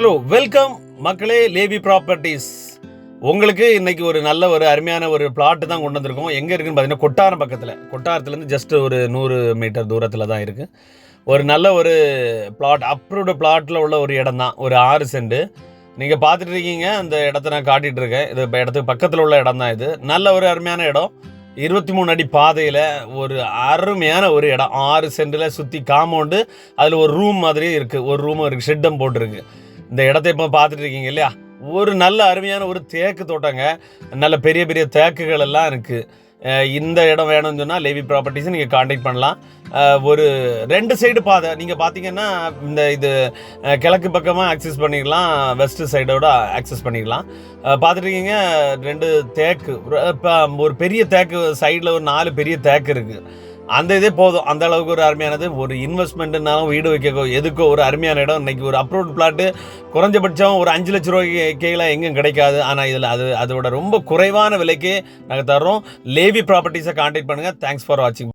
Hello welcome மக்களே. Levi properties உங்களுக்கு இன்னைக்கு ஒரு நல்ல ஒரு அருமையான ஒரு பிளாட்டு தான் கொண்டு வந்திருக்கோம். எங்கே இருக்குன்னு பார்த்தீங்கன்னா கொட்டாரம் பக்கத்தில், கொட்டாரத்துலேருந்து ஜஸ்ட் ஒரு 100 மீட்டர் தூரத்தில் தான் இருக்குது. ஒரு நல்ல ஒரு பிளாட், அப்ரூவ்டு பிளாட்டில் உள்ள ஒரு இடம் தான். ஒரு 6 சென்ட் நீங்கள் பார்த்துட்டு இருக்கீங்க. அந்த இடத்த நான் காட்டிகிட்டு இருக்கேன். இது இப்போ இடத்துக்கு பக்கத்தில் உள்ள இடம் தான். இது நல்ல ஒரு அருமையான இடம். 23 அடி பாதையில் ஒரு அருமையான ஒரு இடம். 6 சென்டில் சுற்றி காம்பவுண்டு, அதில் ஒரு ரூம் மாதிரி இருக்குது. ஒரு ரூமும் இருக்குது, ஷெட்டும் போட்டிருக்கு. இந்த இடத்த இப்போ பார்த்துட்டு இருக்கீங்க இல்லையா, ஒரு நல்ல அருமையான ஒரு தேக்கு தோட்டங்க. நல்ல பெரிய பெரிய தேக்குகள் எல்லாம் இருக்குது. இந்த இடம் வேணும்னு சொன்னால் லேவி ப்ராப்பர்ட்டிஸை நீங்கள் காண்டாக்ட் பண்ணலாம். ஒரு 2 சைடு பாதை நீங்கள் பார்த்தீங்கன்னா, இது கிழக்கு பக்கமாக ஆக்சஸ் பண்ணிக்கலாம், வெஸ்ட் சைடோட ஆக்சஸ் பண்ணிக்கலாம். பார்த்துட்ருக்கீங்க 2 தேக்கு, இப்போ ஒரு பெரிய தேக்கு சைடில் ஒரு 4 பெரிய தேக்கு இருக்குது. அந்த இதே போதும், அந்த அளவுக்கு ஒரு அருமையானது. ஒரு இன்வெஸ்ட்மெண்ட்டுனாலும் வீடு வைக்க எதுக்கோ ஒரு அருமையான இடம். இன்றைக்கி ஒரு அப்ரூவ்ட் பிளாட்டு குறைஞ்சபட்சம் ஒரு 5 லட்ச ரூபாய்க்கு கீழே எங்கேயும் கிடைக்காது. ஆனால் இதில் அதோட ரொம்ப குறைவான விலைக்கு நாங்கள் தர்றோம். லேவி ப்ராப்பர்ட்டிஸை காண்டாக்ட் பண்ணுங்கள். தேங்க்ஸ் ஃபார் வாட்சிங்.